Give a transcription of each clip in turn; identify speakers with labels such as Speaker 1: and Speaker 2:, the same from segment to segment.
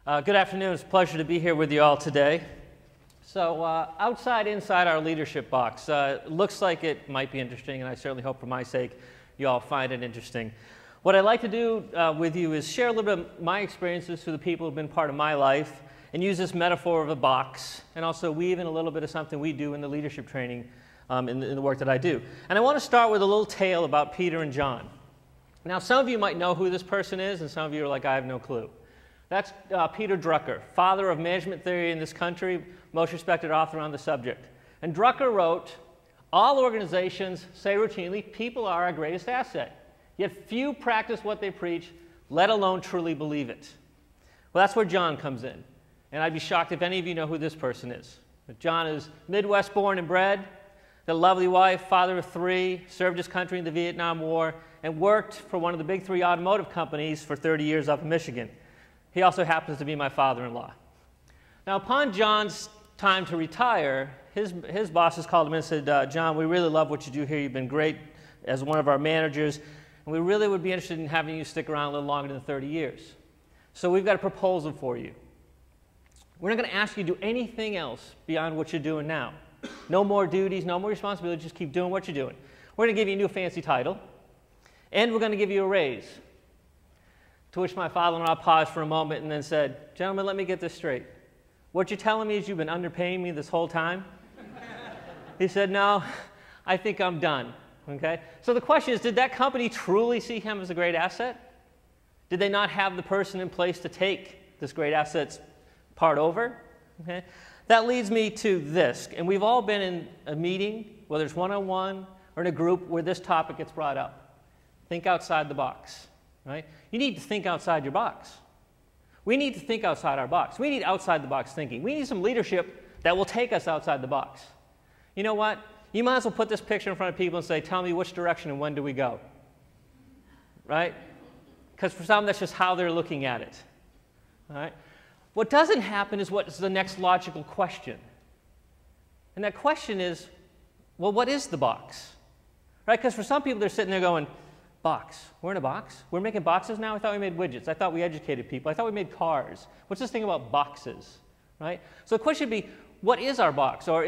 Speaker 1: Good afternoon. It's a pleasure to be here with you all today. So outside, inside our leadership box, it looks like it might be interesting, and I certainly hope for my sake you all find it interesting. What I'd like to do with you is share a little bit of my experiences through the people who have been part of my life and use this metaphor of a box and also weave in a little bit of something we do in the leadership training in the work that I do. And I want to start with a little tale about Peter and John. Now, some of you might know who this person is, and some of you are like, I have no clue. That's Peter Drucker, father of management theory in this country, most respected author on the subject. And Drucker wrote, all organizations say routinely, people are our greatest asset, yet few practice what they preach, let alone truly believe it. Well, that's where John comes in. And I'd be shocked if any of you know who this person is. But John is Midwest born and bred, got a lovely wife, father of 3, served his country in the Vietnam War, and worked for one of the big 3 automotive companies for 30 years up in Michigan. He also happens to be my father-in-law. Now, upon John's time to retire, his bosses called him in and said, John, we really love what you do here. You've been great as one of our managers, and we really would be interested in having you stick around a little longer than 30 years. So we've got a proposal for you. We're not going to ask you to do anything else beyond what you're doing now. No more duties, no more responsibilities, just keep doing what you're doing. We're going to give you a new fancy title, and we're going to give you a raise. To which my father-in-law paused for a moment and then said, gentlemen, let me get this straight. What you're telling me is you've been underpaying me this whole time? He said, no, I think I'm done. Okay? So the question is, did that company truly see him as a great asset? Did they not have the person in place to take this great asset's part over? Okay? That leads me to this. And we've all been in a meeting, whether it's one-on-one or in a group, where this topic gets brought up. Think outside the box. Right? You need to think outside your box. We need to think outside our box. We need outside-the-box thinking. We need some leadership that will take us outside the box. You know what? You might as well put this picture in front of people and say, tell me which direction and when do we go? Right? Because for some, that's just how they're looking at it. All right? What doesn't happen is what's the next logical question. And that question is, well, what is the box? Right? Because for some people, they're sitting there going, box. We're in a box? We're making boxes now? I thought we made widgets. I thought we educated people. I thought we made cars. What's this thing about boxes? Right? So the question would be, what is our box? Or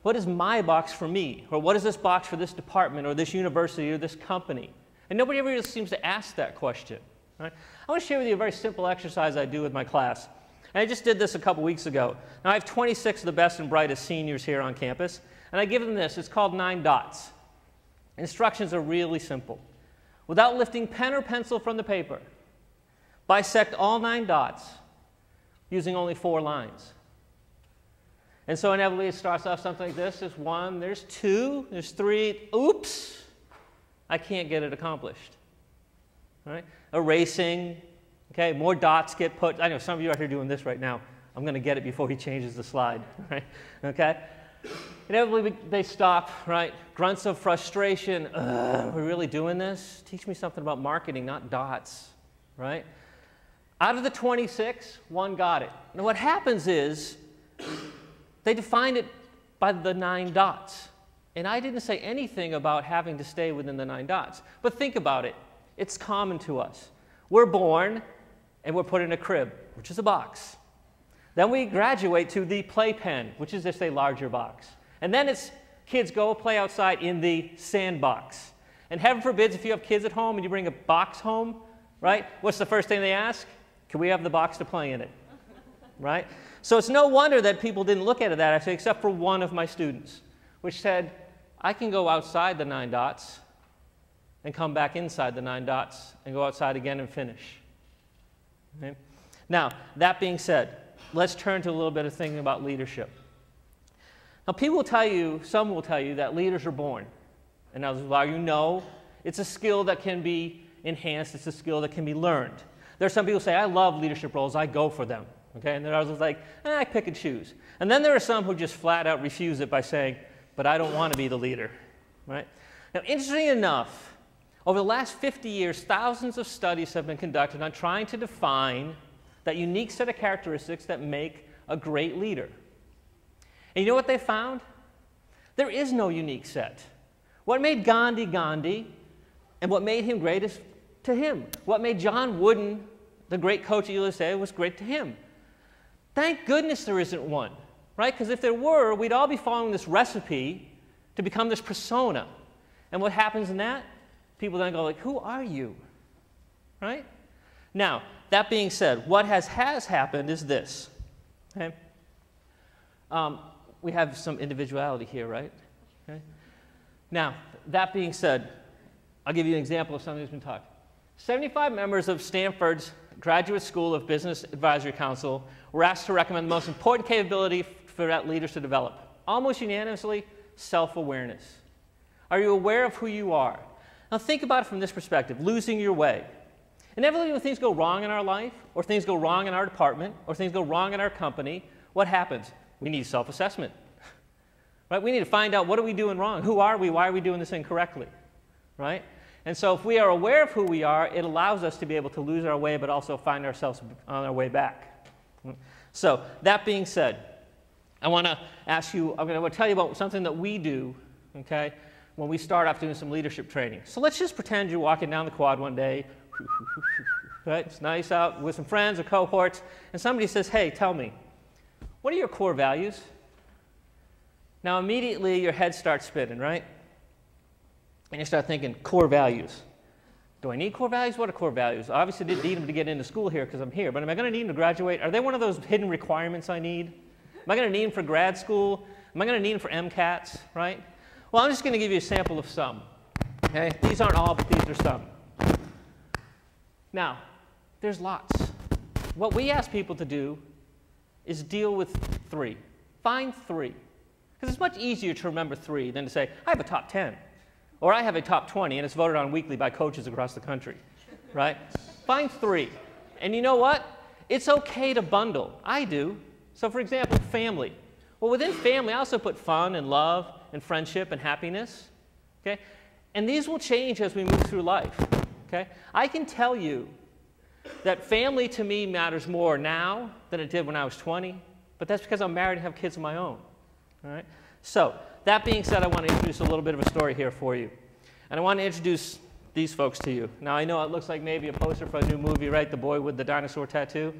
Speaker 1: what is my box for me? Or what is this box for this department or this university or this company? And nobody ever really seems to ask that question. Right? I want to share with you a very simple exercise I do with my class. And I just did this a couple weeks ago. Now I have 26 of the best and brightest seniors here on campus. And I give them this. It's called 9 dots. Instructions are really simple. Without lifting pen or pencil from the paper, bisect all 9 dots using only 4 lines. And so inevitably it starts off something like this. There's 1, there's 2, there's 3. Oops, I can't get it accomplished. All right? Erasing, okay, more dots get put. I know some of you are here doing this right now. I'm going to get it before he changes the slide. Right? Okay? Inevitably, they stop, right? Grunts of frustration. Are we really doing this? Teach me something about marketing, not dots, right? Out of the 26, 1 got it. Now, what happens is they defined it by the 9 dots. And I didn't say anything about having to stay within the 9 dots. But think about it. It's common to us. We're born, and we're put in a crib, which is a box. Then we graduate to the playpen, which is just a larger box. And then it's kids go play outside in the sandbox. And heaven forbids if you have kids at home and you bring a box home, right? What's the first thing they ask? Can we have the box to play in it? Right? So it's no wonder that people didn't look at it that way, except for one of my students, which said, I can go outside the 9 dots and come back inside the 9 dots and go outside again and finish. Okay? Now, that being said, let's turn to a little bit of thinking about leadership. Now, people will tell you, some will tell you, that leaders are born. And others will argue, no, it's a skill that can be enhanced. It's a skill that can be learned. There are some people who say, I love leadership roles. I go for them. Okay? And there are others like, I pick and choose. And then there are some who just flat out refuse it by saying, but I don't want to be the leader. Right? Now, interesting enough, over the last 50 years, thousands of studies have been conducted on trying to define that unique set of characteristics that make a great leader. And you know what they found? There is no unique set. What made Gandhi Gandhi and what made him great is to him. What made John Wooden the great coach at USA was great to him. Thank goodness there isn't one, right? Because if there were, we'd all be following this recipe to become this persona. And what happens in that? People then go like, who are you, right? Now, that being said, what has happened is this, okay? We have some individuality here, right? Okay. Now, that being said, I'll give you an example of something that's been taught. 75 members of Stanford's Graduate School of Business Advisory Council were asked to recommend the most important capability for that leaders to develop. Almost unanimously, self-awareness. Are you aware of who you are? Now think about it from this perspective, losing your way. Inevitably, when things go wrong in our life, or things go wrong in our department, or things go wrong in our company, what happens? We need self-assessment. Right? We need to find out, what are we doing wrong? Who are we? Why are we doing this incorrectly? Right? And so if we are aware of who we are, it allows us to be able to lose our way, but also find ourselves on our way back. So that being said, I want to ask you, I'm going to tell you about something that we do, okay, when we start off doing some leadership training. So let's just pretend you're walking down the quad one day, right? It's nice out with some friends or cohorts, and somebody says, hey, tell me, what are your core values? Now immediately your head starts spinning, right? And you start thinking, core values. Do I need core values? What are core values? I obviously didn't need them to get into school here because I'm here, but am I going to need them to graduate? Are they one of those hidden requirements I need? Am I going to need them for grad school? Am I going to need them for MCATs, right? Well, I'm just going to give you a sample of some. Okay? These aren't all, but these are some. Now, there's lots. What we ask people to do is deal with 3. Find 3. Because it's much easier to remember 3 than to say, I have a top 10. Or I have a top 20, and it's voted on weekly by coaches across the country, right? Find 3. And you know what? It's okay to bundle. I do. So for example, family. Well, within family, I also put fun and love and friendship and happiness, okay? And these will change as we move through life, okay? I can tell you that family to me matters more now than it did when I was 20, but that's because I'm married and have kids of my own, all right? So that being said, I want to introduce a little bit of a story here for you. And I want to introduce these folks to you. Now, I know it looks like maybe a poster for a new movie, right? The boy with the dinosaur tattoo,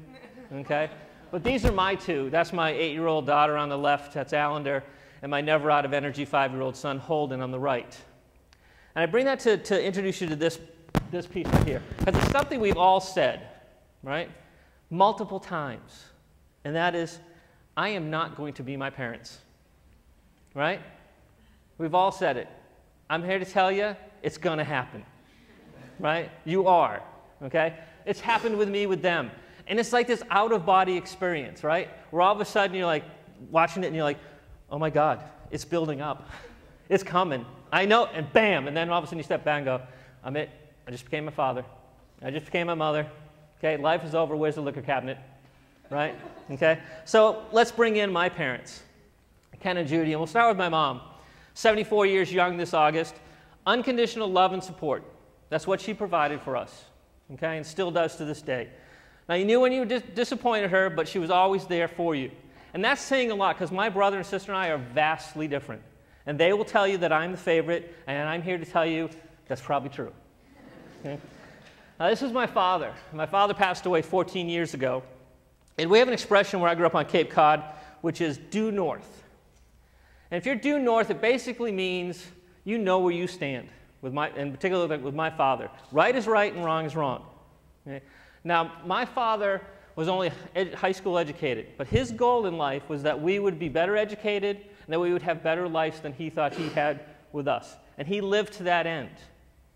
Speaker 1: okay? But these are my 2. That's my 8-year-old daughter on the left, that's Allender, and my never out of energy 5-year-old son, Holden, on the right. And I bring that to introduce you to this piece right here, because it's something we've all said, right? Multiple times. And that is, I am not going to be my parents. Right? We've all said it. I'm here to tell you, it's going to happen. Right? You are. Okay? It's happened with me, with them. And it's like this out-of-body experience, right? Where all of a sudden you're like watching it and you're like, oh my God, it's building up. It's coming. I know, and bam, and then all of a sudden you step back and go, I'm it. I just became my father. I just became my mother. Okay? Life is over. Where's the liquor cabinet? Right? Okay? So let's bring in my parents. Ken and Judy, and we'll start with my mom. 74 years young this August. Unconditional love and support. That's what she provided for us, okay, and still does to this day. Now, you knew when you disappointed her, but she was always there for you. And that's saying a lot, because my brother and sister and I are vastly different. And they will tell you that I'm the favorite, and I'm here to tell you that's probably true. Okay? Now, this is my father. My father passed away 14 years ago. And we have an expression where I grew up on Cape Cod, which is due north. And if you're due north, it basically means you know where you stand, in particular with my father. Right is right and wrong is wrong. Okay? Now, my father was only high school educated, but his goal in life was that we would be better educated and that we would have better lives than he thought he had with us. And he lived to that end,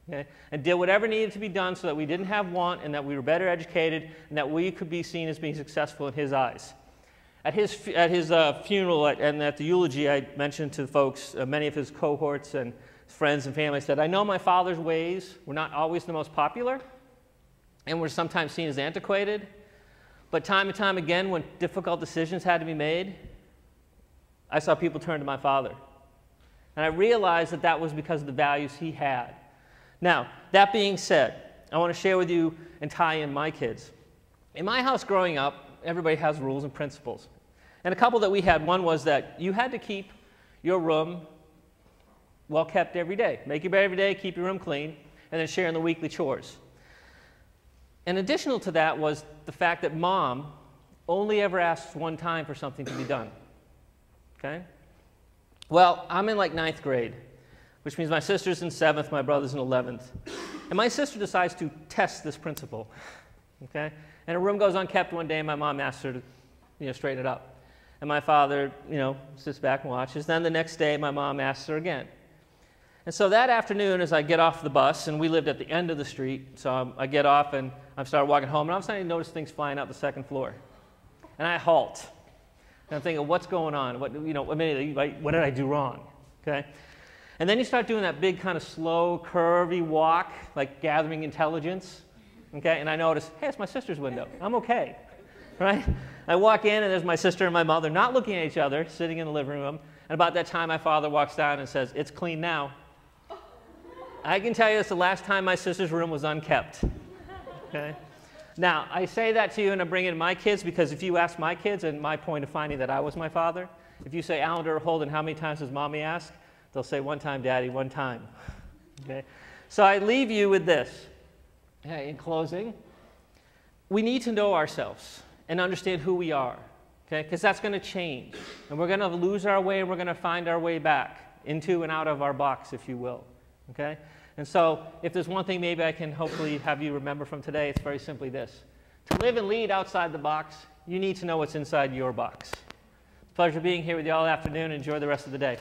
Speaker 1: okay? And did whatever needed to be done so that we didn't have want and that we were better educated and that we could be seen as being successful in his eyes. At his funeral and at the eulogy, I mentioned to folks, many of his cohorts and friends and family, said, I know my father's ways were not always the most popular and were sometimes seen as antiquated, but time and time again, when difficult decisions had to be made, I saw people turn to my father. And I realized that that was because of the values he had. Now, that being said, I want to share with you and tie in my kids. In my house growing up, everybody has rules and principles. And a couple that we had, one was that you had to keep your room well kept every day. Make your bed every day, keep your room clean, and then share in the weekly chores. And additional to that was the fact that Mom only ever asks one time for something to be done. Okay? Well, I'm in like 9th grade, which means my sister's in 7th, my brother's in 11th. And my sister decides to test this principle. Okay? And her room goes unkept one day, and my mom asks her to straighten it up. And my father sits back and watches. Then the next day, my mom asks her again. And so that afternoon, as I get off the bus, and we lived at the end of the street, so I get off and I start walking home, and all of a sudden I notice things flying out the 2nd floor. And I halt. And I'm thinking, what's going on? What did I do wrong? Okay? And then you start doing that big kind of slow, curvy walk, like gathering intelligence. Okay? And I notice, hey, it's my sister's window. I'm okay. Right? I walk in, and there's my sister and my mother not looking at each other, sitting in the living room. And about that time, my father walks down and says, it's clean now. I can tell you it's the last time my sister's room was unkept. Okay? Now, I say that to you, and I bring in my kids, because if you ask my kids, and my point of finding that I was my father, if you say, Alan or Holden, how many times does Mommy ask? They'll say, 1 time, Daddy, 1 time. Okay? So I leave you with this. Okay, in closing, we need to know ourselves and understand who we are, okay? Because that's going to change. And we're going to lose our way, and we're going to find our way back into and out of our box, if you will. Okay? And so if there's one thing maybe I can hopefully have you remember from today, it's very simply this. To live and lead outside the box, you need to know what's inside your box. Pleasure being here with you all afternoon. Enjoy the rest of the day.